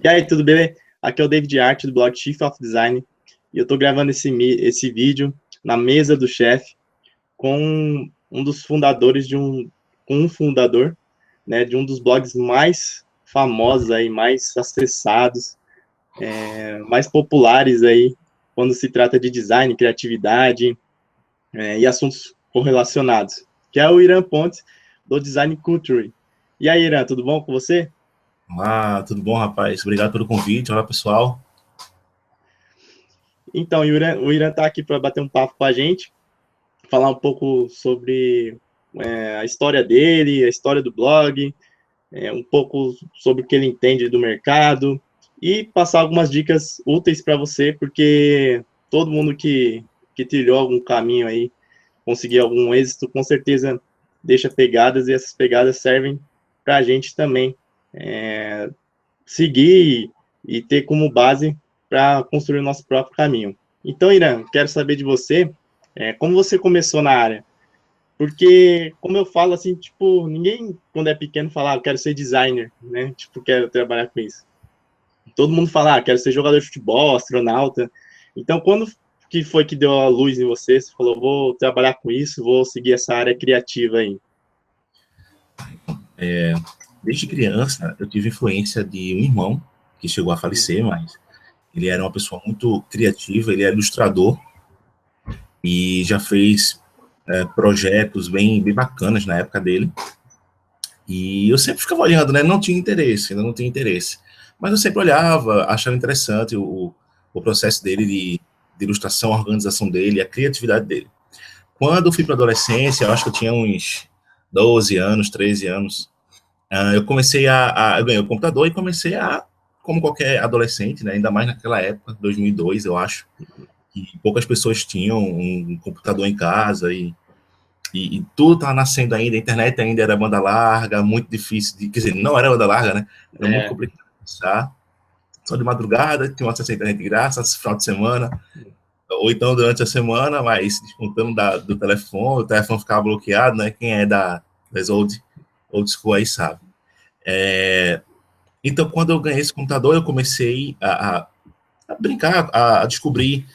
E aí, tudo bem? Aqui é o David Art, do blog Chief of Design, e eu estou gravando esse vídeo na mesa do chefe com um dos fundadores com um fundador, né, de um dos blogs mais famosos aí, mais acessados, mais populares aí, quando se trata de design, criatividade, e assuntos correlacionados, que é o Irã Pontes, do Design Culture. E aí, Irã, tudo bom com você? Olá, tudo bom, rapaz? Obrigado pelo convite. Olá, pessoal. Então, o Irã está aqui para bater um papo com a gente, falar um pouco sobre a história dele, a história do blog, um pouco sobre o que ele entende do mercado e passar algumas dicas úteis para você, porque todo mundo que trilhou algum caminho aí, conseguiu algum êxito, com certeza deixa pegadas e essas pegadas servem para a gente também seguir e ter como base para construir o nosso próprio caminho. Então, Irã, quero saber de você, como você começou na área? Porque, como eu falo, assim, tipo, ninguém, quando é pequeno, fala, eu quero ser designer, né? Tipo, quero trabalhar com isso. Todo mundo fala, quero ser jogador de futebol, astronauta. Então, quando que foi que deu a luz em você? Você falou, vou trabalhar com isso, vou seguir essa área criativa aí. Desde criança, eu tive influência de um irmão que chegou a falecer, mas ele era uma pessoa muito criativa, ele é ilustrador e já fez projetos bem bacanas na época dele. E eu sempre ficava olhando, né? Não tinha interesse, ainda não tinha interesse. Mas eu sempre olhava, achava interessante o processo dele de ilustração, a organização dele, a criatividade dele. Quando eu fui para a adolescência, eu acho que eu tinha uns 12 anos, 13 anos, eu comecei eu ganhei o computador e comecei como qualquer adolescente, né, ainda mais naquela época, 2002, eu acho, que poucas pessoas tinham um computador em casa e tudo estava nascendo ainda, a internet ainda era banda larga, muito difícil, quer dizer, não era banda larga, né, era muito complicado de usar, só de madrugada, tinha uma acesso à internet de graça, final de semana, ou então durante a semana, mas descontando do telefone, o telefone ficava bloqueado, né, quem é das old school aí sabe. Então, quando eu ganhei esse computador, eu comecei a brincar, a descobrir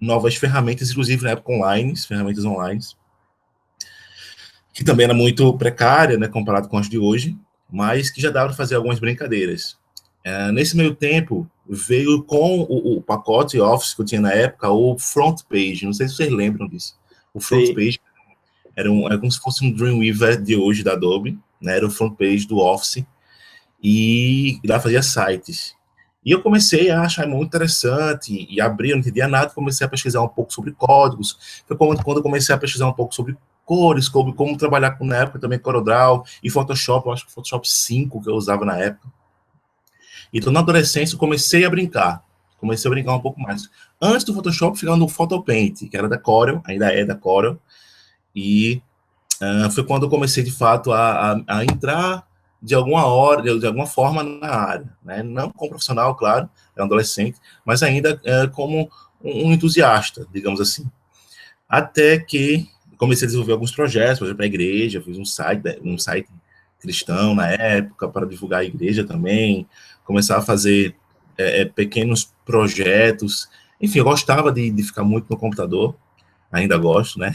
novas ferramentas, inclusive na época online, ferramentas online, que também era muito precária, né, comparado com as de hoje, mas que já dava para fazer algumas brincadeiras. Nesse meio tempo, veio com o pacote Office que eu tinha na época, o Front Page, não sei se vocês lembram disso. O Front Sim. Page era como se fosse um Dreamweaver de hoje da Adobe, né, era o Front Page do Office, e lá fazia sites. E eu comecei a achar muito interessante, e abri, eu não entendia nada, comecei a pesquisar um pouco sobre códigos, foi quando eu comecei a pesquisar um pouco sobre cores, sobre como trabalhar na época também CorelDRAW e Photoshop, eu acho que Photoshop 5 que eu usava na época. Então, na adolescência, eu comecei a brincar um pouco mais. Antes do Photoshop, ficando no Photopaint, que era da Corel, ainda é da Corel, e foi quando eu comecei, de fato, a entrar de alguma hora, de alguma forma na área, né? Não como profissional, claro, era um adolescente, mas ainda como um entusiasta, digamos assim. Até que comecei a desenvolver alguns projetos, por exemplo, a igreja, fiz um site cristão na época para divulgar a igreja também, começar a fazer pequenos projetos, enfim, eu gostava de ficar muito no computador, ainda gosto, né?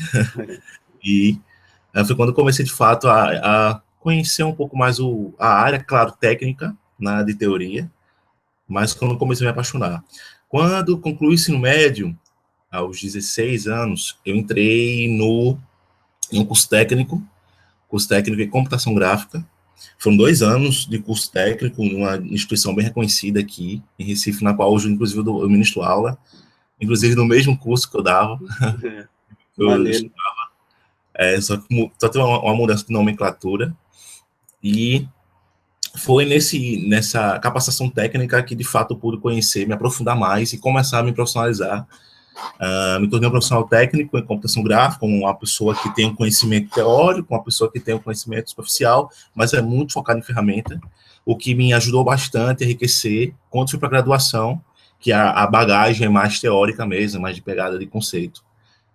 E foi quando eu comecei, de fato, a conhecer um pouco mais a área, claro, técnica, de teoria, mas quando eu comecei a me apaixonar. Quando concluí o ensino médio, aos 16 anos, eu entrei em um curso técnico em computação gráfica. Foram 2 anos de curso técnico numa instituição bem reconhecida aqui, em Recife, na qual hoje, inclusive, eu ministro aula, inclusive no mesmo curso que eu dava. Eu Maneiro. só tem uma mudança de nomenclatura. E foi nessa capacitação técnica que, de fato, eu pude conhecer, me aprofundar mais e começar a me profissionalizar. Me tornei um profissional técnico em computação gráfica, uma pessoa que tem um conhecimento teórico, uma pessoa que tem um conhecimento superficial, mas é muito focado em ferramenta, o que me ajudou bastante a enriquecer quando fui para a graduação, que a bagagem é mais teórica mesmo, mais de pegada de conceito.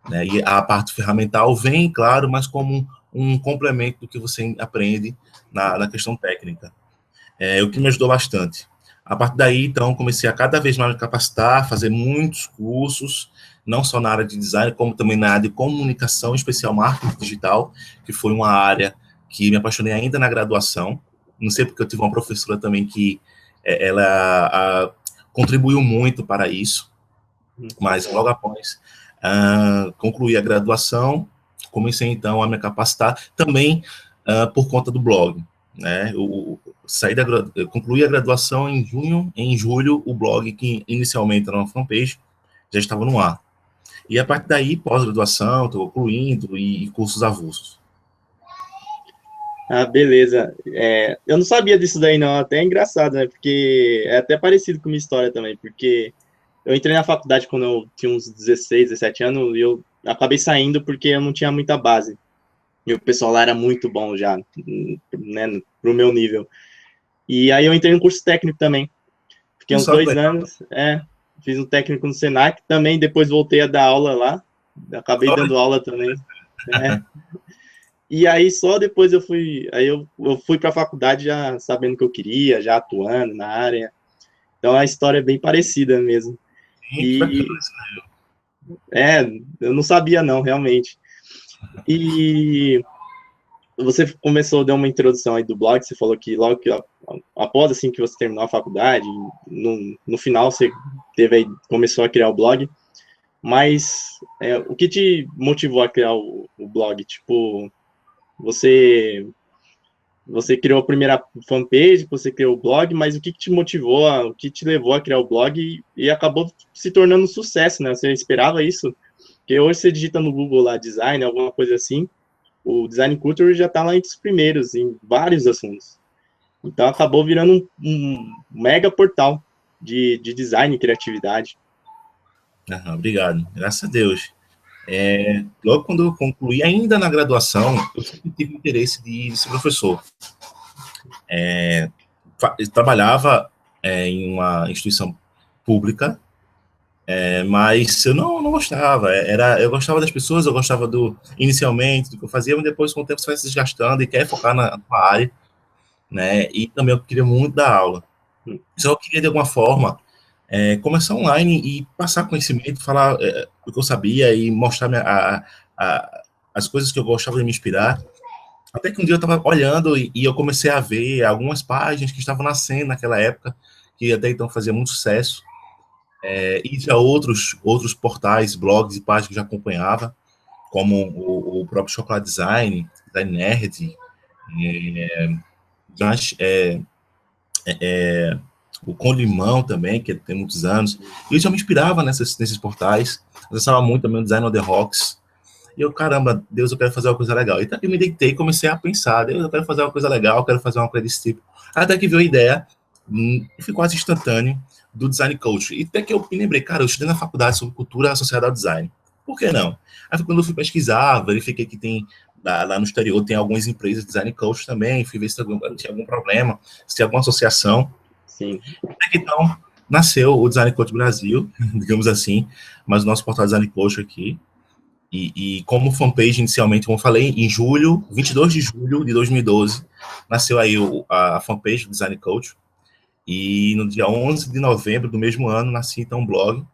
Né? E a parte ferramental vem, claro, mas como um complemento do que você aprende na questão técnica. O que me ajudou bastante. A partir daí, então, comecei a cada vez mais me capacitar, fazer muitos cursos, não só na área de design, como também na área de comunicação, em especial marketing digital, que foi uma área que me apaixonei ainda na graduação. Não sei porque eu tive uma professora também que ela contribuiu muito para isso, mas logo após concluir a graduação, comecei então a me capacitar também por conta do blog, né? Eu concluí a graduação em junho, em julho o blog que inicialmente era uma fanpage já estava no ar. E a partir daí, pós-graduação, estou concluindo e cursos avulsos. Ah, beleza. Eu não sabia disso daí, não. Até é engraçado, né? Porque é até parecido com a minha história também. Porque eu entrei na faculdade quando eu tinha uns 16, 17 anos e eu acabei saindo porque eu não tinha muita base. E o pessoal lá era muito bom já, né? Pro meu nível. E aí eu entrei no curso técnico também. Fiquei uns 2 anos, fiz um técnico no Senac. Também depois voltei a dar aula lá. Acabei dando aula também. E aí só depois eu fui para a faculdade já sabendo o que eu queria, já atuando na área. Então a história é bem parecida mesmo. E eu não sabia não, realmente. E você começou a dar uma introdução aí do blog, você falou que logo que após assim que você terminou a faculdade, no final você começou a criar o blog. Mas o que te motivou a criar o blog? Tipo, você criou a primeira fanpage, você criou o blog, mas o que te motivou, o que te levou a criar o blog e acabou se tornando um sucesso, né? Você esperava isso? Porque hoje você digita no Google lá design, alguma coisa assim, o Design Culture já está lá entre os primeiros, em vários assuntos. Então acabou virando um mega portal de design e criatividade. Obrigado, graças a Deus. Logo quando eu concluí, ainda na graduação, eu sempre tive interesse de ser professor. Eu trabalhava em uma instituição pública, mas eu não gostava. Eu gostava das pessoas, eu gostava inicialmente do que eu fazia, mas depois com o tempo você vai se desgastando e quer focar na área, né? E também eu queria muito dar aula. Só eu queria de alguma forma começar online e passar conhecimento, falar o que eu sabia e mostrar as coisas que eu gostava de me inspirar. Até que um dia eu estava olhando e eu comecei a ver algumas páginas que estavam nascendo naquela época, que até então fazia muito sucesso, e já outros portais, blogs e páginas que eu já acompanhava, como o próprio Chocolate Design, Design Nerd, o Com Limão também, que tem muitos anos. E eu já me inspirava nesses portais. Eu gostava muito também do Design on the Rocks. E eu, caramba, Deus, eu quero fazer uma coisa legal. E eu me deitei e comecei a pensar, Deus, eu quero fazer uma coisa legal, eu quero fazer uma coisa desse tipo. Até que veio a ideia, foi quase instantâneo, do Design Coach. E até que eu me lembrei, cara, eu estudei na faculdade sobre cultura associada ao design. Por que não? Aí quando eu fui pesquisar, verifiquei que tem, lá no exterior, tem algumas empresas de Design Coach também, fui ver se tinha algum problema, se tinha alguma associação. Sim. Até que então, nasceu o Design Coach Brasil, digamos assim, mas o nosso portal Design Coach aqui. E como fanpage, inicialmente, como eu falei, em 22 de julho de 2012, nasceu aí a fanpage do Design Coach. E no dia 11 de novembro do mesmo ano, nasci, então, um blog.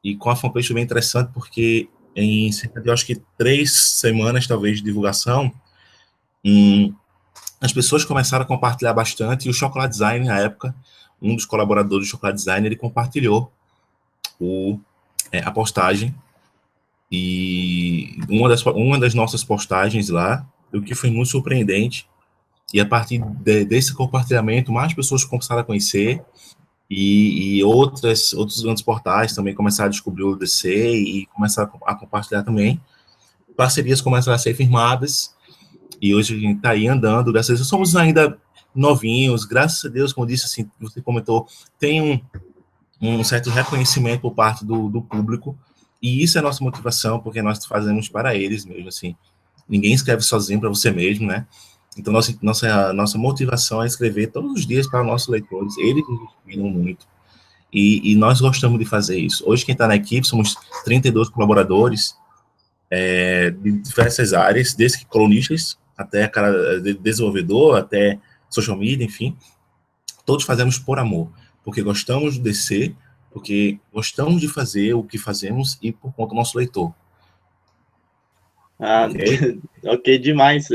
E com a fanpage foi bem interessante, porque em cerca de, acho que 3 semanas, talvez, de divulgação, as pessoas começaram a compartilhar bastante. E o Chocolate Design, na época, um dos colaboradores do Chocolate Design, ele compartilhou a postagem. E uma das nossas postagens lá, o que foi muito surpreendente, e a partir desse compartilhamento, mais pessoas começaram a conhecer, e outros grandes portais também começaram a descobrir o DC e começaram a compartilhar também. Parcerias começaram a ser firmadas, e hoje a gente está aí andando, graças a Deus. Somos ainda novinhos, graças a Deus, como disse, assim, você comentou, tem um certo reconhecimento por parte do público, e isso é a nossa motivação, porque nós fazemos para eles mesmo, assim. Ninguém escreve sozinho para você mesmo, né? Então, nossa motivação é escrever todos os dias para nossos leitores. Eles nos inspiram muito. E nós gostamos de fazer isso. Hoje, quem está na equipe, somos 32 colaboradores de diversas áreas, desde colunistas, até desenvolvedor, até social media, enfim. Todos fazemos por amor. porque gostamos do DC, porque gostamos de fazer o que fazemos e por conta do nosso leitor. Ah, Ok? ok, demais.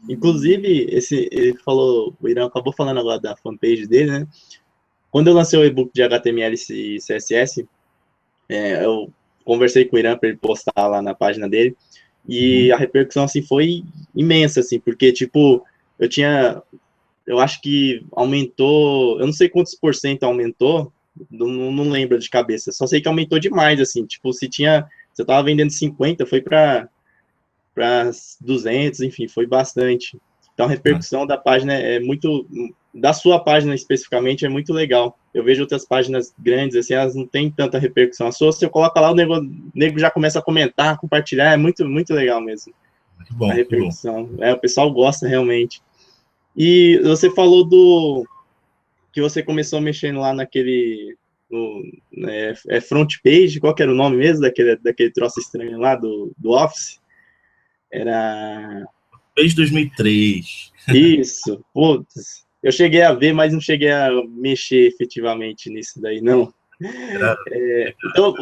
Inclusive, ele falou, o Irã acabou falando agora da fanpage dele, né? Quando eu lancei o e-book de HTML e CSS, eu conversei com o Irã para ele postar lá na página dele, e a repercussão, assim, foi imensa, assim, porque, tipo, eu acho que aumentou, eu não sei quantos por cento aumentou, não lembro de cabeça, só sei que aumentou demais, assim, tipo, você tava vendendo 50, foi para 200, enfim, foi bastante. Então, a repercussão da página é muito, da sua página especificamente, é muito legal. Eu vejo outras páginas grandes, assim, elas não têm tanta repercussão. A sua, você coloca lá, o nego já começa a comentar, compartilhar, é muito, muito legal mesmo, Que a bom, que bom. repercussão. O pessoal gosta realmente. E você falou que você começou mexendo lá naquele, front page, qual que era o nome mesmo daquele troço estranho lá do Office? Era... Desde 2003. Isso, putz. Eu cheguei a ver, mas não cheguei a mexer efetivamente nisso daí, não. Era, Então,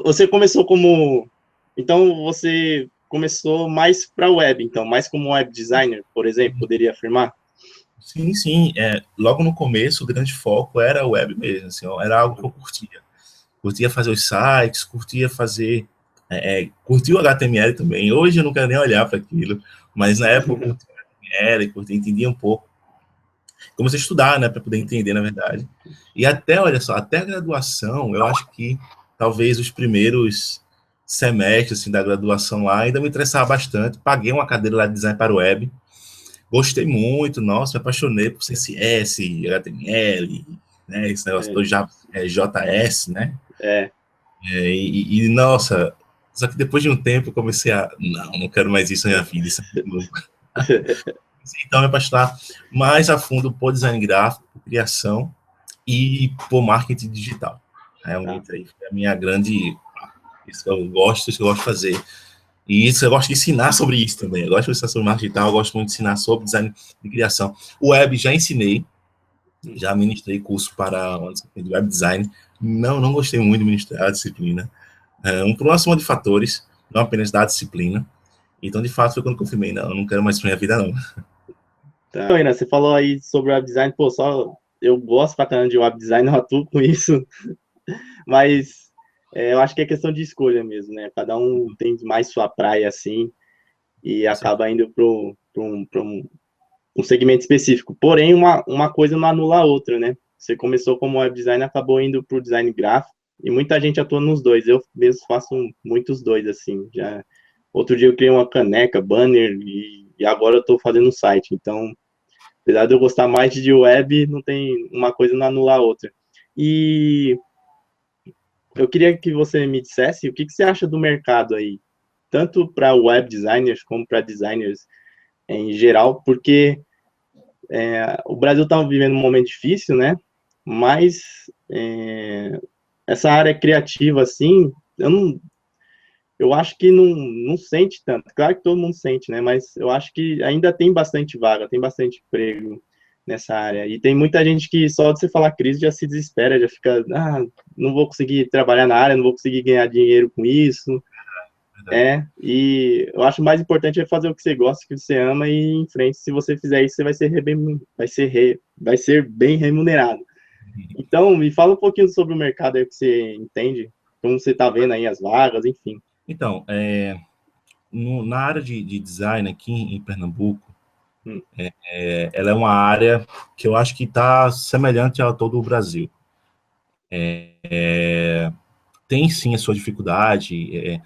você começou como... Então, você começou mais para web, então, mais como web designer, por exemplo, poderia afirmar? sim, sim. Logo no começo, o grande foco era a web mesmo. Assim, era algo que eu curtia. Curtia fazer os sites, curtia fazer... curtia o HTML também. Hoje eu não quero nem olhar para aquilo, mas na época eu curtia o HTML, entendia um pouco. Comecei a estudar, né, para poder entender, na verdade. E até, olha só, até a graduação, eu acho que talvez os primeiros semestres assim, da graduação lá ainda me interessava bastante. Paguei uma cadeira lá de design para web. Gostei muito, nossa, me apaixonei por CSS, HTML, né, esse negócio do JS, né? É. Nossa, só que depois de um tempo eu comecei a, não quero mais isso na minha vida, isso é muito louco. Então, me apaixonar mais a fundo por design gráfico, por criação e por marketing digital. Realmente, aí foi a minha grande... Isso que eu gosto de fazer. E isso eu gosto de ensinar sobre isso também. Eu gosto de ensinar sobre marketing digital, eu gosto muito de ensinar sobre design de criação. O web já ensinei, já ministrei curso para uma disciplina de web design. Não gostei muito de ministrar a disciplina. Por uma soma de fatores, não apenas da disciplina. Então, de fato, foi quando confirmei, não quero mais para minha vida, não. Então, Ina, você falou aí sobre web design, pô, eu gosto pra caramba de web design, eu atuo com isso, mas eu acho que é questão de escolha mesmo, né? Cada um tem mais sua praia, assim, e acaba indo para um segmento específico. Porém, uma coisa não anula a outra, né? Você começou como web design, acabou indo para o design gráfico, e muita gente atua nos dois. Eu mesmo faço muitos dois, assim. Outro dia eu criei uma caneca, banner, e agora eu estou fazendo um site. Então, apesar de eu gostar mais de web, não tem uma coisa não anula a outra. E eu queria que você me dissesse o que você acha do mercado aí, tanto para web designers como para designers em geral, porque o Brasil está vivendo um momento difícil, né? Mas essa área criativa, assim, eu acho que não sente tanto. Claro que todo mundo sente, né? Mas eu acho que ainda tem bastante vaga, tem bastante emprego nessa área. E tem muita gente que só de você falar crise já se desespera, já fica, não vou conseguir trabalhar na área, não vou conseguir ganhar dinheiro com isso. E eu acho mais importante é fazer o que você gosta, o que você ama e ir em frente. Se você fizer isso, você vai ser bem remunerado. Então, me fala um pouquinho sobre o mercado aí que você entende, como você está vendo aí as vagas, enfim. Então, na área de design aqui em Pernambuco, ela é uma área que eu acho que está semelhante a todo o Brasil. Tem sim a sua dificuldade,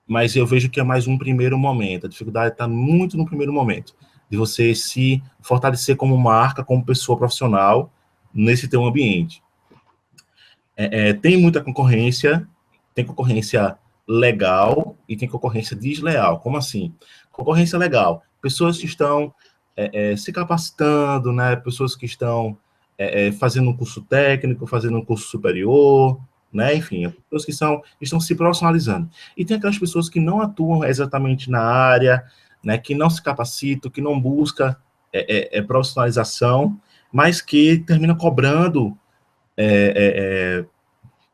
mas eu vejo que é mais um primeiro momento. A dificuldade está muito no primeiro momento, de você se fortalecer como marca, como pessoa profissional nesse teu ambiente. Tem muita concorrência, tem concorrência legal e tem concorrência desleal. Como assim? Concorrência legal. Pessoas que estão se capacitando, né? Pessoas que estão fazendo um curso técnico, fazendo um curso superior, né? Enfim, pessoas que estão se profissionalizando. E tem aquelas pessoas que não atuam exatamente na área, né? Que não se capacitam, que não buscam profissionalização mas que termina cobrando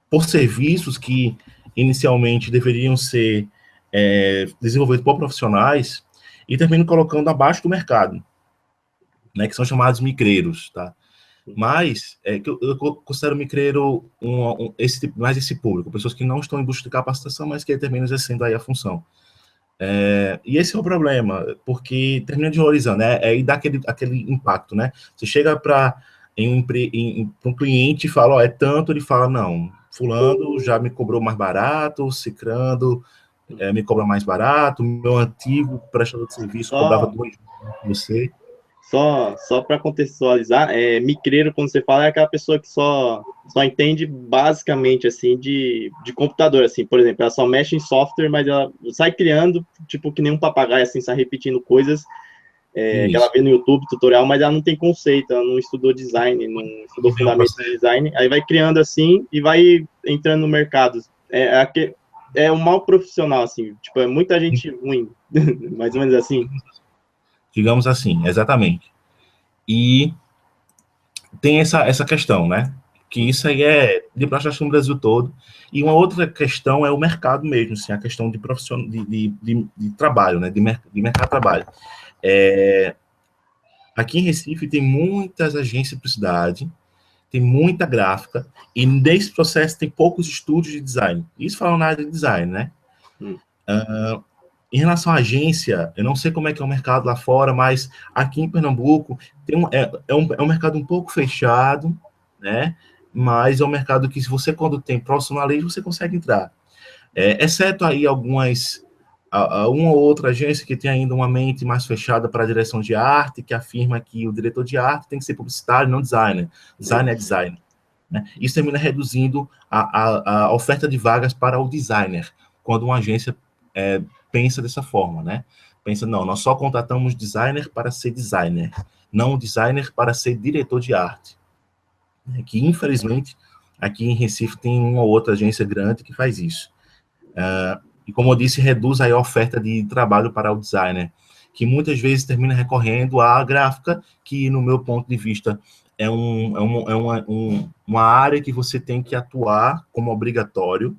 por serviços que inicialmente deveriam ser desenvolvidos por profissionais e terminam colocando abaixo do mercado, né, que são chamados micreiros, tá? Mas que eu considero micreiro mais esse público, pessoas que não estão em busca de capacitação, mas que terminam exercendo aí a função. E esse é o problema, porque termina desvalorizando, né? E dá aquele impacto, né? Você chega para um cliente e fala, ó, é tanto, ele fala, não, fulano já me cobrou mais barato, cicrando me cobra mais barato, meu antigo prestador de serviço cobrava 2 você. Só para contextualizar, micreiro, quando você fala, é aquela pessoa que só entende basicamente, assim, de computador, assim, por exemplo, ela só mexe em software, mas ela sai criando, tipo, que nem um papagaio, assim, sai repetindo coisas que ela vê no YouTube, tutorial, mas ela não tem conceito, ela não estudou design, não estudou fundamentos de design, aí vai criando assim e vai entrando no mercado. É um mal profissional, assim, tipo, é muita gente ruim, mais ou menos assim. Digamos assim, exatamente. E tem essa questão, né? Que isso aí é de praxe no Brasil todo. E uma outra questão é o mercado mesmo, assim, a questão de profissional, de trabalho, né? De mercado de trabalho. Aqui em Recife tem muitas agências de publicidade, tem muita gráfica, e nesse processo tem poucos estúdios de design. Isso falando na área de design, né? Em relação à agência, eu não sei como é que é o mercado lá fora, mas aqui em Pernambuco é um mercado um pouco fechado, né? Mas é um mercado que, se você, quando tem profissionalismo, você consegue entrar. Exceto aí uma ou outra agência que tem ainda uma mente mais fechada para a direção de arte, que afirma que o diretor de arte tem que ser publicitário, não designer. Designer é designer. Né? Isso termina reduzindo a oferta de vagas para o designer, quando uma agência pensa dessa forma, né? Pensa, não, nós só contratamos designer para ser designer, não designer para ser diretor de arte. Que, infelizmente, aqui em Recife tem uma ou outra agência grande que faz isso. E, como eu disse, reduz aí a oferta de trabalho para o designer, que muitas vezes termina recorrendo à gráfica, que, no meu ponto de vista, é uma área que você tem que atuar como obrigatório.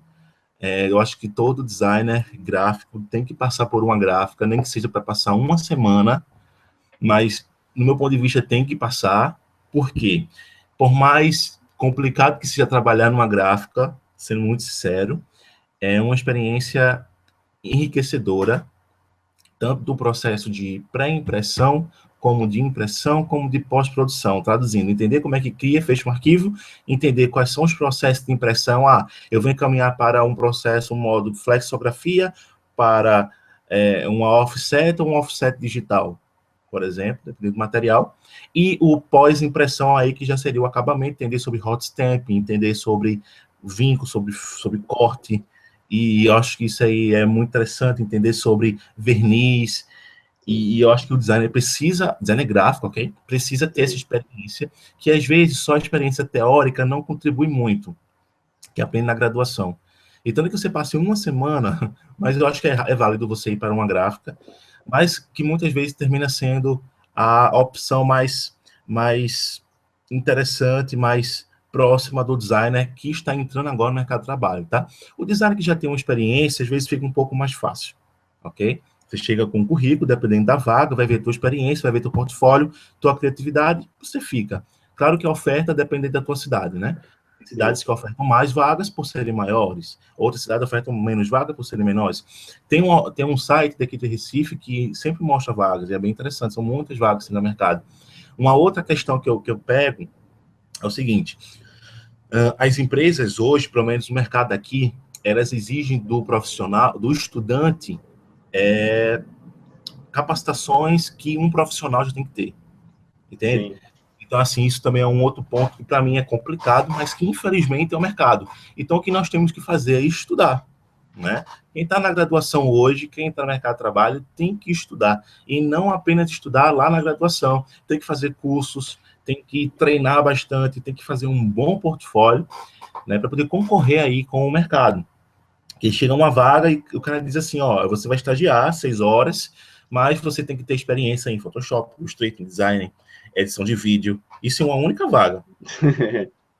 Eu acho que todo designer gráfico tem que passar por uma gráfica, nem que seja para passar uma semana, mas, no meu ponto de vista, tem que passar. Por quê? Por mais complicado que seja trabalhar numa gráfica, sendo muito sincero, é uma experiência enriquecedora, tanto do processo de pré-impressão, como de impressão, como de pós-produção, traduzindo, entender como é que cria, fecha um arquivo, entender quais são os processos de impressão. Eu vou encaminhar para um processo, um modo flexografia, para uma offset ou um offset digital, por exemplo, dependendo do material, e o pós-impressão aí, que já seria o acabamento, entender sobre hot stamping, entender sobre vinco, sobre corte, e eu acho que isso aí é muito interessante, entender sobre verniz, e eu acho que o designer gráfico, ok? Precisa ter essa experiência, que às vezes só a experiência teórica não contribui muito, que aprende na graduação. Então, que você passe uma semana, mas eu acho que é válido você ir para uma gráfica, mas que muitas vezes termina sendo a opção mais interessante, mais próxima do designer que está entrando agora no mercado de trabalho, tá? O designer que já tem uma experiência, às vezes fica um pouco mais fácil, ok? Você chega com um currículo, dependendo da vaga, vai ver tua experiência, vai ver teu portfólio, tua criatividade, você fica. Claro que a oferta depende da tua cidade, né? Cidades que ofertam mais vagas por serem maiores, outras cidades ofertam menos vagas por serem menores. Tem um site daqui de Recife que sempre mostra vagas, e é bem interessante, são muitas vagas no mercado. Uma outra questão que eu pego é o seguinte: as empresas hoje, pelo menos no mercado aqui, elas exigem do profissional, do estudante, capacitações que um profissional já tem que ter, entende? Sim. Então, assim, isso também é um outro ponto que para mim é complicado, mas que infelizmente é o mercado. Então, o que nós temos que fazer é estudar, né? Quem está na graduação hoje, quem está no mercado de trabalho, tem que estudar. E não apenas estudar lá na graduação, tem que fazer cursos, tem que treinar bastante, tem que fazer um bom portfólio, né, para poder concorrer aí com o mercado. Que chega uma vaga e o cara diz assim, ó, você vai estagiar 6 horas, mas você tem que ter experiência em Photoshop, Illustrator, Design, edição de vídeo, isso em uma única vaga.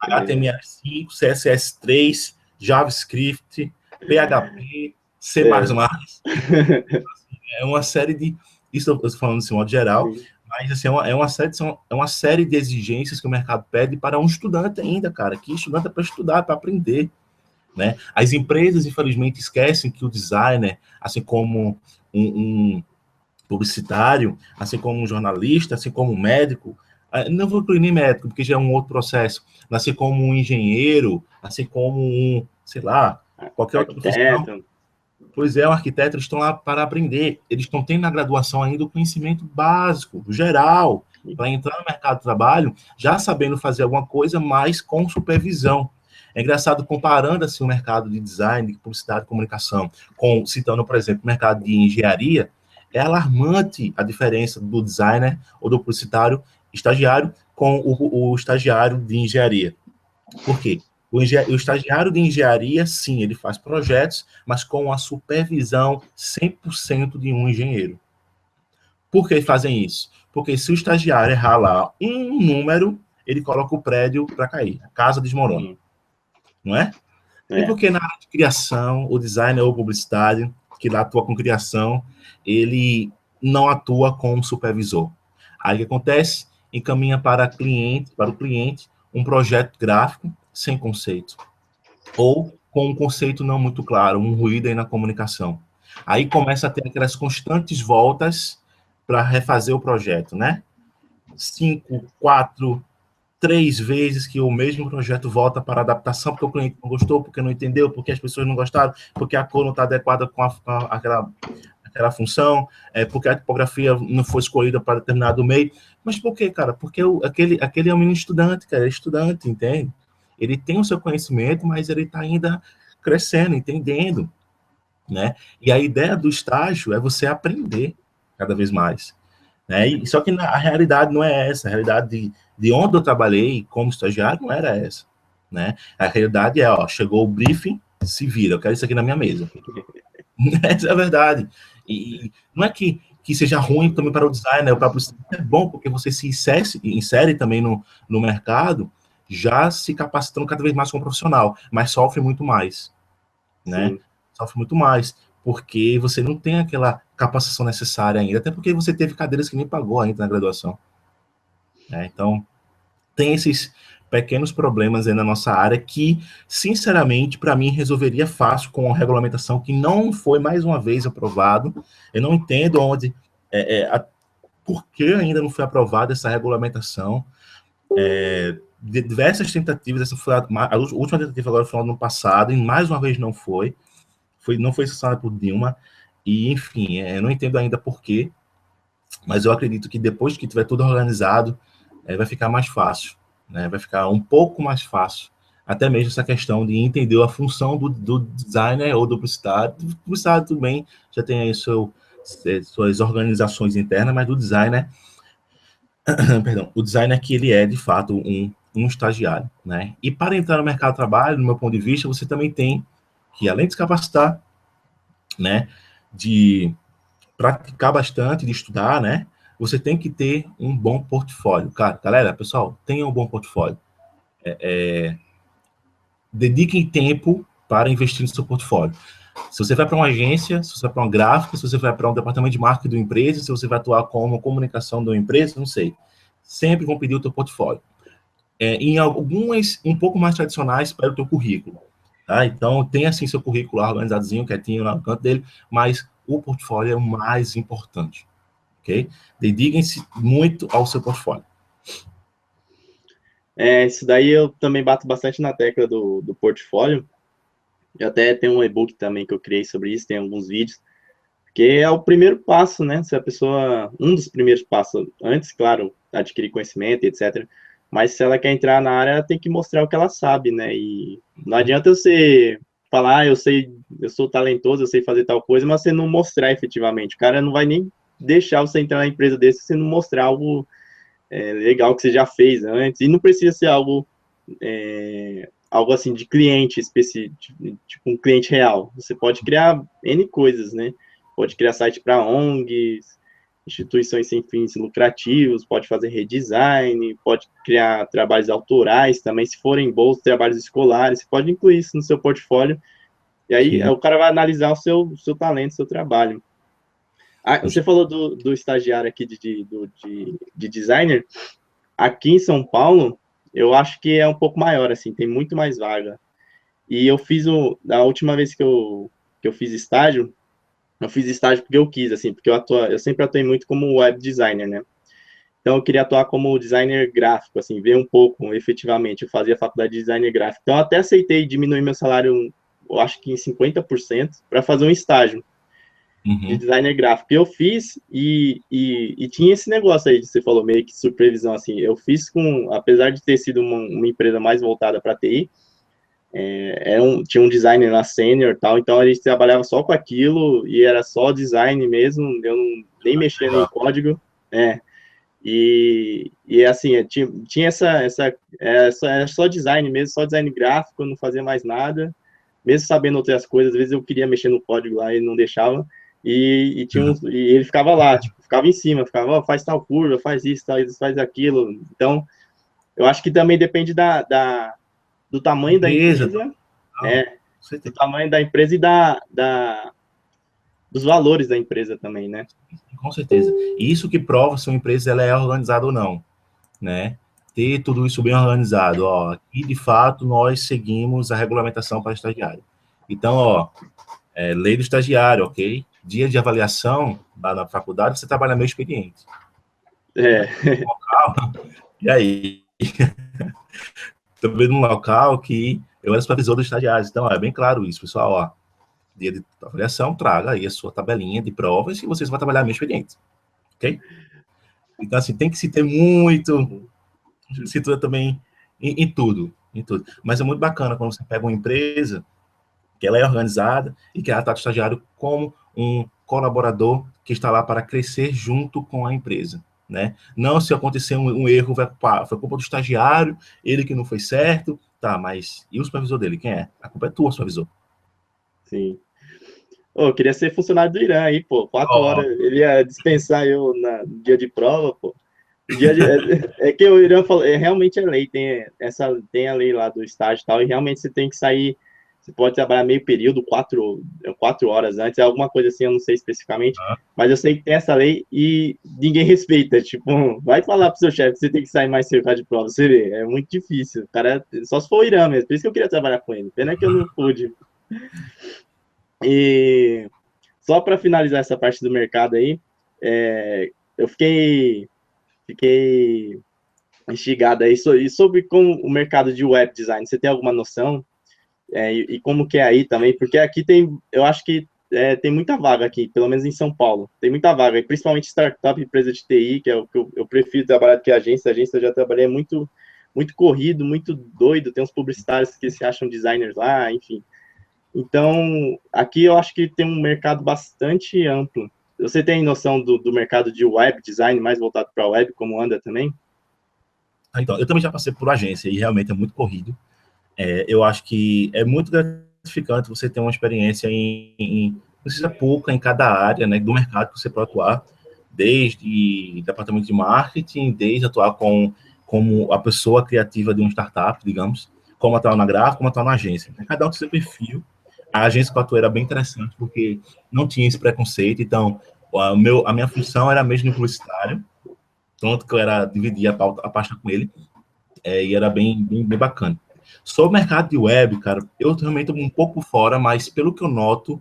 HTML5, CSS3, JavaScript, PHP, C++, é uma série de, isso eu estou falando assim, de modo geral, Sim. mas assim, é uma série de exigências que o mercado pede para um estudante ainda, cara, que estudante é para estudar, para aprender, né? As empresas, infelizmente, esquecem que o designer, assim como um publicitário, assim como um jornalista, assim como um médico, não vou incluir nem médico, porque já é um outro processo, assim como um engenheiro, assim como um, sei lá, qualquer outra profissão. Arquiteto. Pois é, o arquiteto, eles estão lá para aprender. Eles estão tendo na graduação ainda o conhecimento básico, geral, para entrar no mercado de trabalho, já sabendo fazer alguma coisa, mas com supervisão. É engraçado, comparando assim, o mercado de design, de publicidade e comunicação, citando, por exemplo, o mercado de engenharia, é alarmante a diferença do designer ou do publicitário estagiário com o estagiário de engenharia. Por quê? O estagiário de engenharia, sim, ele faz projetos, mas com a supervisão 100% de um engenheiro. Por que fazem isso? Porque se o estagiário errar lá um número, ele coloca o prédio para cair, a casa desmorona, não é? E É. porque na área de criação, o designer ou publicidade, que lá atua com criação, ele não atua como supervisor. Aí o que acontece? Encaminha para o cliente, um projeto gráfico sem conceito, ou com um conceito não muito claro, um ruído aí na comunicação. Aí começa a ter aquelas constantes voltas para refazer o projeto, né? 5, 4, 3 vezes que o mesmo projeto volta para adaptação, porque o cliente não gostou, porque não entendeu, porque as pessoas não gostaram, porque a cor não está adequada com aquela função, porque a tipografia não foi escolhida para determinado meio. Mas por quê, cara? Porque aquele é um menino estudante, cara, é estudante, entende? Ele tem o seu conhecimento, mas ele está ainda crescendo, entendendo, né? E a ideia do estágio é você aprender cada vez mais, né? E, só que a realidade não é essa, a realidade de onde eu trabalhei como estagiário não era essa, né? A realidade é, ó, chegou o briefing, se vira, eu quero isso aqui na minha mesa. Essa é a verdade. E não é que seja ruim também para o designer, para o é bom, porque você se insere também no mercado, já se capacitando cada vez mais como profissional, mas sofre muito mais, né? Sim. Sofre muito mais, porque você não tem aquela capacitação necessária ainda, até porque você teve cadeiras que nem pagou ainda na graduação, né? Então, tem esses pequenos problemas aí na nossa área que, sinceramente, para mim, resolveria fácil com a regulamentação que não foi, mais uma vez, aprovado. Eu não entendo onde, por que ainda não foi aprovada essa regulamentação. Diversas tentativas, essa foi a última tentativa agora foi no ano passado, e mais uma vez não foi sancionada por Dilma, e, enfim, eu não entendo ainda por quê, mas eu acredito que depois que tiver tudo organizado, vai ficar mais fácil, né? Vai ficar um pouco mais fácil. Até mesmo essa questão de entender a função do designer ou do publicitário. Do publicitário, tudo bem, já tem aí suas organizações internas, mas do designer, perdão, o designer que ele é, de fato, um estagiário, né? E para entrar no mercado de trabalho, no meu ponto de vista, você também tem que, além de se capacitar, né, de praticar bastante, de estudar, né? Você tem que ter um bom portfólio. Cara, galera, pessoal, tenha um bom portfólio. Dediquem tempo para investir no seu portfólio. Se você vai para uma agência, se você vai para uma gráfica, se você vai para um departamento de marketing de uma empresa, se você vai atuar como comunicação de uma empresa, não sei. Sempre vão pedir o teu portfólio. Em algumas, um pouco mais tradicionais, para o teu currículo. Tá? Então, tem assim seu currículo lá organizadozinho, quietinho lá no canto dele, mas o portfólio é o mais importante. Ok? Dediquem-se muito ao seu portfólio. Isso daí eu também bato bastante na tecla do portfólio. Eu até tenho um e-book também que eu criei sobre isso, tem alguns vídeos, que é o primeiro passo, né? Se a pessoa, um dos primeiros passos, antes, claro, adquirir conhecimento, etc. Mas se ela quer entrar na área, ela tem que mostrar o que ela sabe, né? E não adianta você falar, eu sei, eu sou talentoso, eu sei fazer tal coisa, mas você não mostrar efetivamente. O cara não vai nem deixar você entrar na empresa desse se você não mostrar algo legal que você já fez antes. E não precisa ser algo assim de cliente específico, tipo um cliente real. Você pode criar N coisas, né? Pode criar site para ONGs, instituições sem fins lucrativos, pode fazer redesign, pode criar trabalhos autorais também, se forem bons trabalhos escolares, você pode incluir isso no seu portfólio, e aí Sim. o cara vai analisar o seu talento, o seu trabalho. Você falou do estagiário aqui de designer, aqui em São Paulo, eu acho que é um pouco maior, assim, tem muito mais vaga. E eu fiz da última vez que eu fiz estágio, eu fiz estágio porque eu quis, assim, porque eu sempre atuei muito como web designer, né? Então eu queria atuar como designer gráfico, assim, ver um pouco, efetivamente. Eu fazia faculdade de designer gráfico. Então eu até aceitei diminuir meu salário, eu acho que em 50%, para fazer um estágio de designer gráfico. E eu fiz e tinha esse negócio aí, que você falou, meio que supervisão, assim. Eu fiz apesar de ter sido uma empresa mais voltada para TI, tinha um designer lá sênior e tal, então a gente trabalhava só com aquilo e era só design mesmo, eu nem mexia em código, e assim, tinha era só design mesmo, só design gráfico, não fazia mais nada, mesmo sabendo outras coisas, às vezes eu queria mexer no código lá e não deixava, e ele ficava lá, tipo, ficava em cima, ficava, oh, faz tal curva, faz isso, faz aquilo, então eu acho que também depende do tamanho da empresa, do tamanho da empresa e dos valores da empresa também, né? Com certeza. Isso que prova se uma empresa ela é organizada ou não, né? Ter tudo isso bem organizado, ó. E de fato nós seguimos a regulamentação para estagiário. Então, ó, lei do estagiário, ok? Dia de avaliação lá na faculdade, você trabalha meio experiente. E aí? Também num local que eu era supervisor dos estagiários. Então, ó, é bem claro isso, pessoal, ó. Dia de avaliação, traga aí a sua tabelinha de provas e vocês vão trabalhar meio experiente, ok? Então, assim, tem que se ter muito, se tudo também em tudo, em tudo. Mas é muito bacana quando você pega uma empresa que ela é organizada e que ela trata o estagiário como um colaborador que está lá para crescer junto com a empresa, né? Não se acontecer um erro, foi culpa do estagiário, ele que não foi certo, tá, mas e o supervisor dele, quem é? A culpa é tua, supervisor. Sim. Eu queria ser funcionário do Irã aí, pô. 4 horas, ele ia dispensar eu no dia de prova, pô. É que o Irã falou, realmente é lei, tem a lei lá do estágio e tal, e realmente você tem que sair, você pode trabalhar meio período, 4 horas antes, é alguma coisa assim, eu não sei especificamente, mas eu sei que tem essa lei e ninguém respeita, tipo, vai falar pro seu chefe que você tem que sair mais cedo de prova, você vê, é muito difícil, cara, só se for o Irã mesmo, por isso que eu queria trabalhar com ele, pena que eu não pude. E só para finalizar essa parte do mercado aí, eu fiquei instigado aí sobre como o mercado de web design. Você tem alguma noção? E como que é aí também? Porque aqui eu acho que tem muita vaga aqui, pelo menos em São Paulo. Tem muita vaga, principalmente startup, empresa de TI, que é o que eu prefiro trabalhar do que agência. Agência eu já trabalhei muito, muito corrido, muito doido. Tem uns publicitários que se acham designers lá, enfim. Então, aqui eu acho que tem um mercado bastante amplo. Você tem noção do mercado de web design mais voltado para a web, como anda também? Então, eu também já passei por agência e realmente é muito corrido. Eu acho que é muito gratificante você ter uma experiência precisa pouca em cada área, né, do mercado que você pode atuar, desde departamento de marketing, desde atuar como a pessoa criativa de uma startup, digamos, como atuar na gráfica, como atuar na agência. Cada um tem seu perfil. A agência que eu atuei era bem interessante, porque não tinha esse preconceito, então a minha função era mesmo no publicitário, tanto que eu dividia a pasta com ele, e era bem bacana. Sobre o mercado de web, cara, eu realmente estou um pouco fora, mas pelo que eu noto,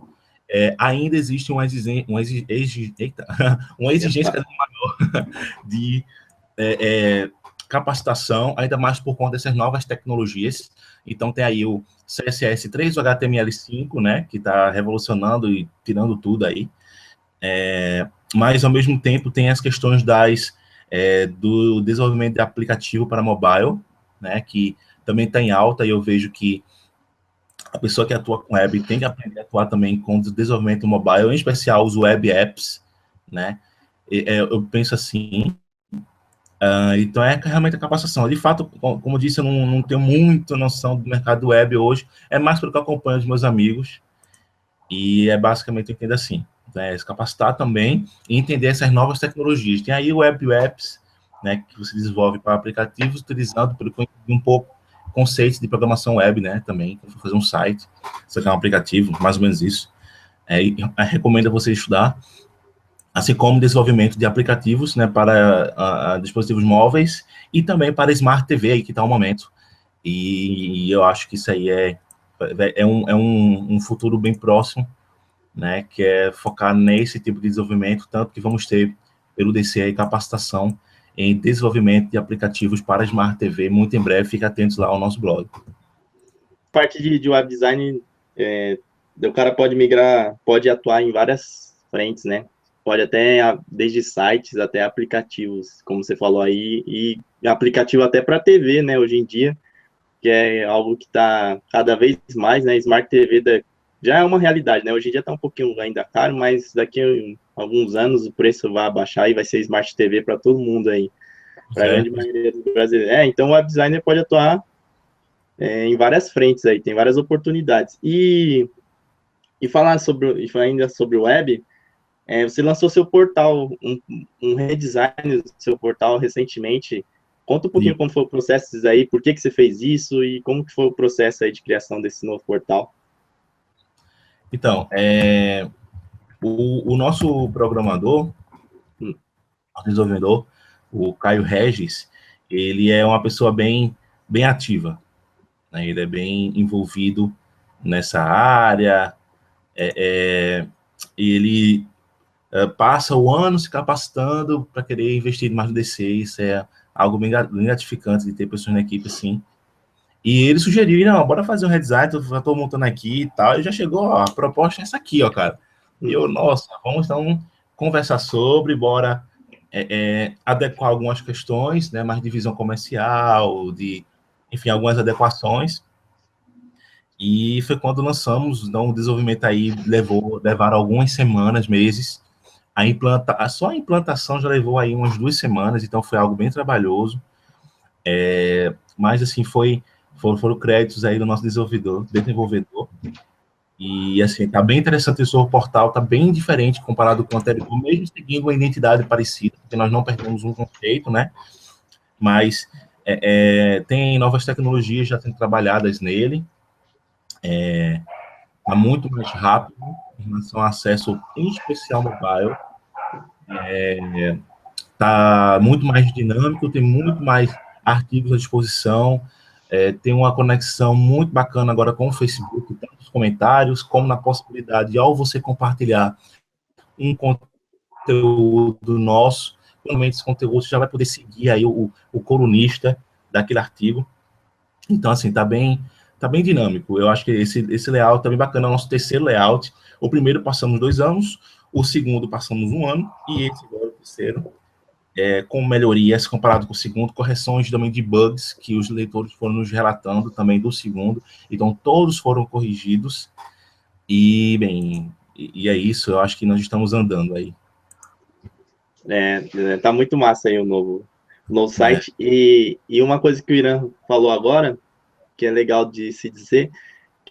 ainda existe uma exigência maior de capacitação, ainda mais por conta dessas novas tecnologias. Então, tem aí o CSS 3, o HTML5, né, que está revolucionando e tirando tudo aí. Mas, ao mesmo tempo, tem as questões do desenvolvimento de aplicativo para mobile, né, que também está em alta, e eu vejo que a pessoa que atua com web tem que aprender a atuar também com o desenvolvimento mobile, em especial os web apps, né? Eu penso assim. Então, realmente a capacitação. De fato, como eu disse, eu não tenho muita noção do mercado web hoje, é mais pelo que eu acompanho dos meus amigos, e basicamente eu entendo assim. né, se capacitar também e entender essas novas tecnologias. Tem aí o Web Apps, né, que você desenvolve para aplicativos, utilizando, pelo que eu entendi, um pouco conceitos de programação web, né, também, para fazer um site, você quer um aplicativo, mais ou menos isso. Recomendo você estudar, assim como desenvolvimento de aplicativos, né, para dispositivos móveis e também para Smart TV, aí que está o momento. E eu acho que isso aí um futuro bem próximo, né, que é focar nesse tipo de desenvolvimento, tanto que vamos ter, pelo DC, aí, capacitação em desenvolvimento de aplicativos para Smart TV, muito em breve, fique atentos lá ao nosso blog. Parte de web design, o cara pode migrar, pode atuar em várias frentes, né? Pode até, desde sites até aplicativos, como você falou aí, e aplicativo até para TV, né, hoje em dia, que é algo que está cada vez mais, né, Smart TV já é uma realidade, né, hoje em dia está um pouquinho ainda caro, mas daqui a alguns anos o preço vai abaixar e vai ser Smart TV para todo mundo aí, para a grande maioria dos brasileiros. Então o web designer pode atuar em várias frentes aí, tem várias oportunidades. E falar ainda sobre o web, você lançou seu portal, um redesign do seu portal recentemente. Conta um pouquinho como foi o processo aí, por que você fez isso e como que foi o processo aí de criação desse novo portal. Então, o nosso programador, o desenvolvedor, o Caio Regis, ele é uma pessoa bem ativa, né? Ele é bem envolvido nessa área, e ele passa o ano se capacitando para querer investir mais no DC. Isso é algo bem gratificante de ter pessoas na equipe assim. E ele sugeriu, não, bora fazer um redesign, eu já estou montando aqui e tal, e já chegou, ó, a proposta é essa aqui, ó, cara. E eu, nossa, vamos então conversar sobre, bora adequar algumas questões, né, mais de visão comercial, enfim, algumas adequações. E foi quando lançamos, então o desenvolvimento aí levaram algumas semanas, meses, só a implantação já levou aí umas 2 semanas, então foi algo bem trabalhoso, mas assim, foram créditos aí do nosso desenvolvedor, e assim, tá bem interessante esse novo portal, tá bem diferente comparado com o anterior, mesmo seguindo uma identidade parecida, porque nós não perdemos um conceito, né, mas tem novas tecnologias já sendo trabalhadas nele, tá muito mais rápido em relação ao acesso, em especial mobile, tá muito mais dinâmico, tem muito mais artigos à disposição, tem uma conexão muito bacana agora com o Facebook, tanto nos comentários, como na possibilidade de, ao você compartilhar um conteúdo nosso, provavelmente esse conteúdo você já vai poder seguir aí o colunista daquele artigo. Então, assim, tá bem dinâmico. Eu acho que esse layout tá bem bacana, é o nosso terceiro layout. O primeiro passamos 2 anos, o segundo passamos 1 ano, e esse agora o terceiro, com melhorias comparado com o segundo, correções também de bugs que os leitores foram nos relatando também do segundo, então todos foram corrigidos, e bem, e é isso, eu acho que nós estamos andando aí. Tá muito massa aí o novo site, e uma coisa que o Irã falou agora, que é legal de se dizer,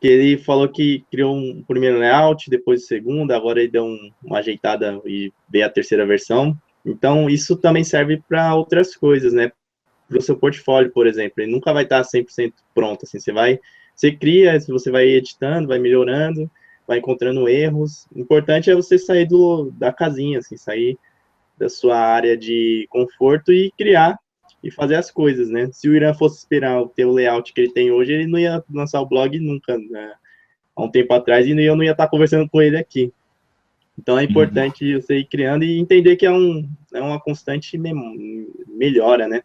que ele falou que criou um primeiro layout, depois o segundo, agora ele deu uma ajeitada e veio a terceira versão. Então, isso também serve para outras coisas, né? Para o seu portfólio, por exemplo. Ele nunca vai estar 100% pronto. Assim, você cria, você vai editando, vai melhorando, vai encontrando erros. O importante é você sair da casinha, assim, sair da sua área de conforto e criar e fazer as coisas, né? Se o Irã fosse esperar ter o layout que ele tem hoje, ele não ia lançar o blog nunca, né? Há um tempo atrás, e eu não ia estar conversando com ele aqui. Então é importante você ir criando e entender que é uma constante melhora, né?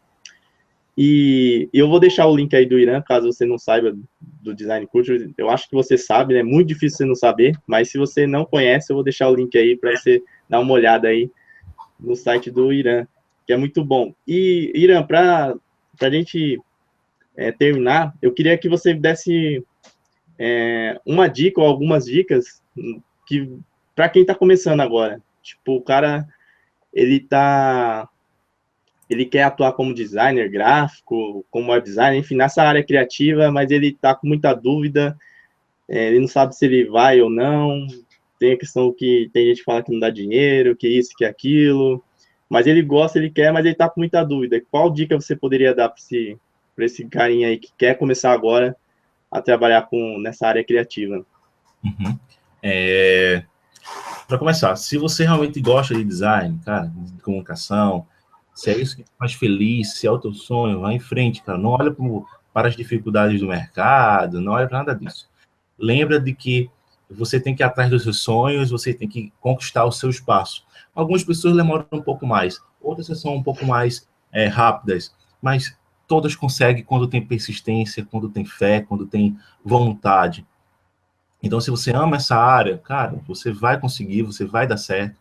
E eu vou deixar o link aí do Irã, caso você não saiba do Design Culture. Eu acho que você sabe, né? É muito difícil você não saber, mas se você não conhece, eu vou deixar o link aí para você dar uma olhada aí no site do Irã, que é muito bom. E, Irã, para a gente terminar, eu queria que você desse uma dica ou algumas dicas que para quem está começando agora. Tipo, o cara, ele quer atuar como designer gráfico, como web designer, enfim, nessa área criativa, mas ele está com muita dúvida, ele não sabe se ele vai ou não. tem a questão que tem gente que fala que não dá dinheiro, que isso, que aquilo, mas ele gosta, ele quer, mas ele tá com muita dúvida. Qual dica você poderia dar para esse carinha aí que quer começar agora a trabalhar nessa área criativa? Uhum. Para começar, se você realmente gosta de design, cara, de comunicação, se é isso que te faz feliz, se é o teu sonho, vai em frente, cara. Não olha para as dificuldades do mercado, não olha para nada disso. Lembra de que você tem que ir atrás dos seus sonhos, você tem que conquistar o seu espaço. Algumas pessoas demoram um pouco mais, outras são um pouco mais rápidas, mas todas conseguem quando tem persistência, quando tem fé, quando tem vontade. Então, se você ama essa área, cara, você vai conseguir, você vai dar certo.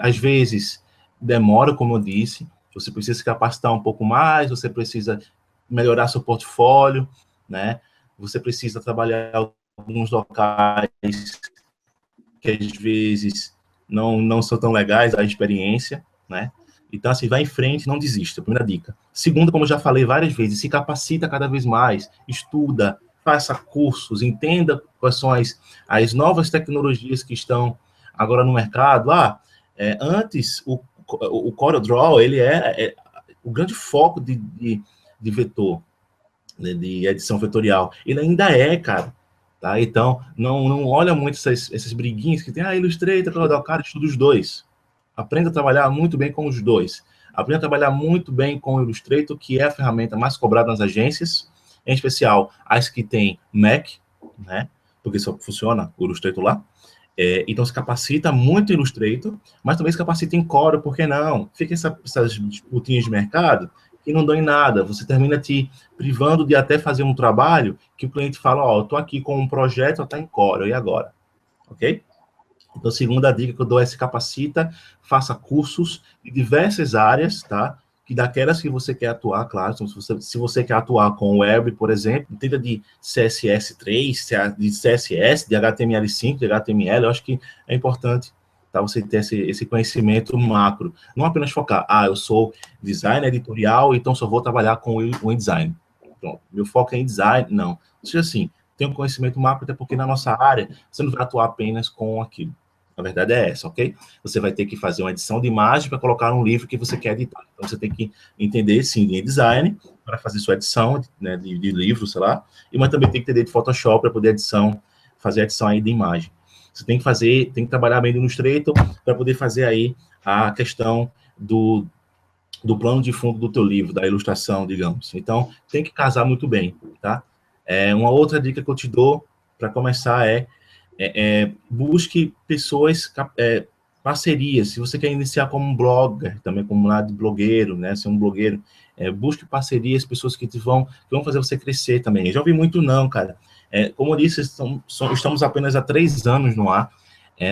Às vezes, demora, como eu disse, você precisa se capacitar um pouco mais, você precisa melhorar seu portfólio, né? Você precisa trabalhar alguns locais que às vezes não são tão legais a experiência, né? Então, assim, vai em frente, não desista. Primeira dica. Segunda, como eu já falei várias vezes, se capacita cada vez mais, estuda, faça cursos, entenda quais são as novas tecnologias que estão agora no mercado. Antes, o CorelDRAW, ele é o grande foco de vetor, né, de edição vetorial. Ele ainda é, cara. Tá? Então, não olha muito essas briguinhas que tem, Illustrator, CorelDRAW, cara, estuda os dois. Aprenda a trabalhar muito bem com os dois. Aprenda a trabalhar muito bem com o Illustrator, que é a ferramenta mais cobrada nas agências, em especial as que tem Mac, né? Porque só funciona o Illustrator lá. Então se capacita muito em Illustrator, mas também se capacita em Corel, por que não? Fica essas disputinhas de mercado que não dão em nada. Você termina te privando de até fazer um trabalho que o cliente fala, eu tô aqui com um projeto, tá em Corel, e agora? Ok? Então, a segunda dica que eu dou é se capacita, faça cursos de diversas áreas, tá? Que daquelas que você quer atuar, claro. Então, se você quer atuar com web, por exemplo, entenda de CSS3, de CSS, de HTML5, de HTML, eu acho que é importante, tá? Você ter esse conhecimento macro. Não apenas focar, eu sou designer editorial, então só vou trabalhar com o InDesign. Pronto, meu foco é em design, não. Seja assim, tem um conhecimento macro, até porque na nossa área, você não vai atuar apenas com aquilo. A verdade é essa, ok? Você vai ter que fazer uma edição de imagem para colocar um livro que você quer editar. Então, você tem que entender, sim, de design para fazer sua edição, né, de livro, sei lá, mas também tem que entender de Photoshop para poder fazer a edição aí de imagem. Você tem que trabalhar bem no Illustrator para poder fazer aí a questão do plano de fundo do teu livro, da ilustração, digamos. Então, tem que casar muito bem, tá? Uma outra dica que eu te dou para começar busque pessoas, parcerias. Se você quer iniciar como um blogger, também como um lado blogueiro, né? Ser um blogueiro, busque parcerias, pessoas que vão fazer você crescer também. Eu já ouvi muito não, cara. Como eu disse, estamos apenas há 3 anos no ar,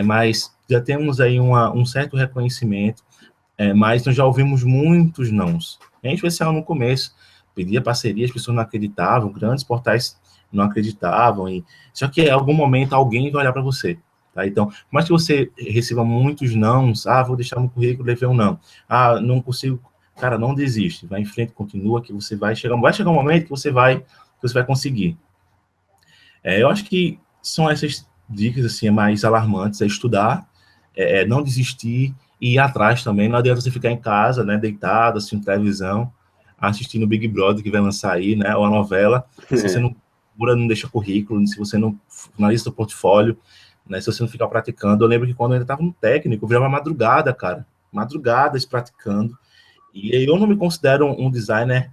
mas já temos aí um certo reconhecimento, mas nós já ouvimos muitos nãos, em especial no começo. Pedia parceria, as pessoas não acreditavam, grandes portais não acreditavam, só que em algum momento alguém vai olhar para você. Tá? Então, por mais que você receba muitos nãos, vou deixar meu currículo, levei um não. Não consigo. Cara, não desiste, vai em frente, continua, que você vai chegar um momento que você vai conseguir. Eu acho que são essas dicas assim, mais alarmantes, estudar, não desistir e ir atrás também. Não adianta você ficar em casa, né, deitado, assistindo televisão, assistindo o Big Brother que vai lançar aí, né, ou a novela, se você não procura, não deixa currículo, se você não analisa o portfólio, né, se você não ficar praticando. Eu lembro que quando eu ainda estava no técnico, eu virava madrugada, cara, madrugadas praticando, e eu não me considero um designer,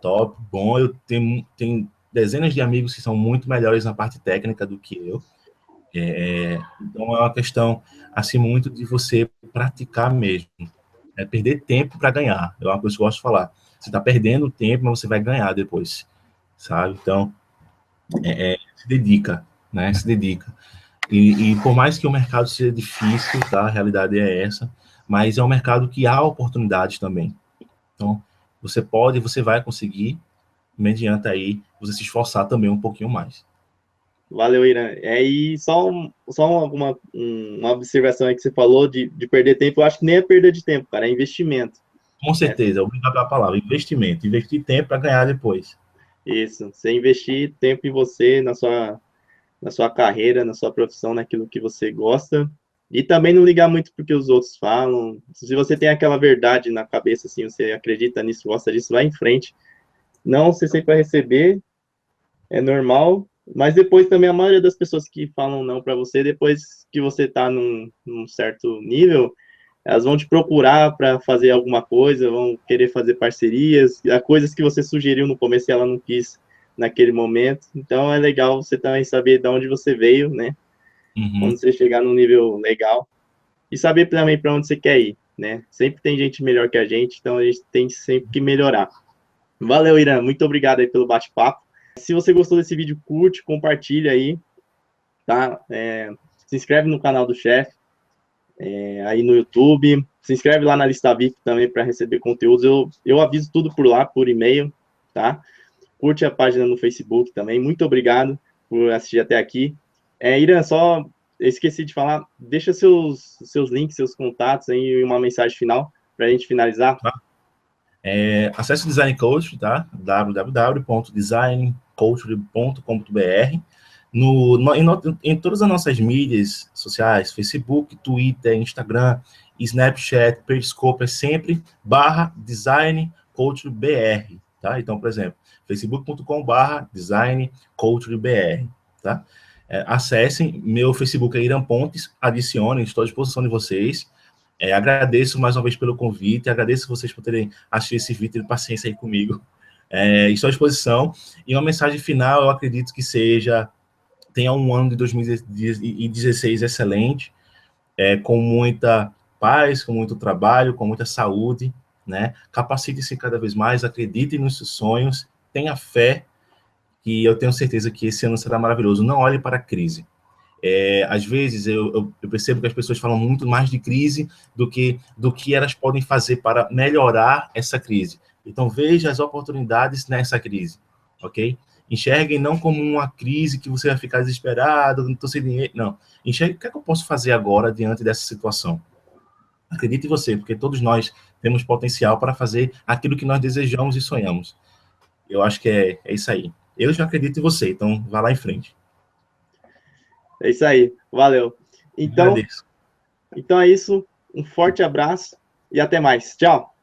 top, bom, eu tenho dezenas de amigos que são muito melhores na parte técnica do que eu. Então é uma questão assim muito de você praticar mesmo, perder tempo para ganhar. É uma coisa que eu gosto de falar. Você está perdendo tempo, mas você vai ganhar depois, sabe? Então se dedica, né? Se dedica. E por mais que o mercado seja difícil, tá? A realidade é essa, mas é um mercado que há oportunidades também. Então você vai conseguir, mediante aí você se esforçar também um pouquinho mais. Valeu, Irã. E só uma observação aí que você falou de perder tempo, eu acho que nem é perda de tempo, cara, é investimento. Com certeza, obrigado pela palavra, investimento, investir tempo para ganhar depois. Isso, você investir tempo em você, na sua carreira, na sua profissão, naquilo que você gosta. E também não ligar muito porque os outros falam. Se você tem aquela verdade na cabeça, assim, você acredita nisso, gosta disso, vai em frente. Não, você sempre vai receber, é normal. Mas depois também a maioria das pessoas que falam não para você, depois que você está num certo nível, elas vão te procurar para fazer alguma coisa, vão querer fazer parcerias, coisas que você sugeriu no começo e ela não quis naquele momento. Então é legal você também saber de onde você veio, né? Quando Uhum. você chegar num nível legal e saber também para onde você quer ir, né? Sempre tem gente melhor que a gente, então a gente tem sempre que melhorar. Valeu, Irã, muito obrigado aí pelo bate-papo. Se você gostou desse vídeo, curte, compartilha aí, tá? Se inscreve no canal do chefe, aí no YouTube. Se inscreve lá na lista VIP também para receber conteúdos. Eu aviso tudo por lá, por e-mail, tá? Curte a página no Facebook também. Muito obrigado por assistir até aqui. Irã, só esqueci de falar, deixa seus links, seus contatos aí e uma mensagem final para a gente finalizar. Acesse o Design Coach, tá? www.designcoach.com.br. Em todas as nossas mídias sociais, Facebook, Twitter, Instagram, Snapchat, Periscope, é sempre /designcoachbr, tá? Então, por exemplo, facebook.com/designcoachbr, tá? Acessem, meu Facebook é Irã Pontes, adicionem, estou à disposição de vocês. Agradeço mais uma vez pelo convite, agradeço vocês por terem assistido esse vídeo, ter paciência aí comigo. Estou à disposição. E uma mensagem final, eu acredito que tenha um ano de 2016 excelente, com muita paz, com muito trabalho, com muita saúde, né? Capacite-se cada vez mais, acredite nos seus sonhos, tenha fé, que eu tenho certeza que esse ano será maravilhoso. Não olhe para a crise. Às vezes eu percebo que as pessoas falam muito mais de crise do que elas podem fazer para melhorar essa crise. Então veja as oportunidades nessa crise, ok? Enxerguem não como uma crise que você vai ficar desesperado, não estou sem dinheiro, não. Enxergue o que é que eu posso fazer agora diante dessa situação. Acredite em você, porque todos nós temos potencial para fazer aquilo que nós desejamos e sonhamos. Eu acho que é isso aí. Eu já acredito em você, então vá lá em frente. É isso aí, valeu. Então, Agradeço. então é isso, um forte abraço e até mais. Tchau!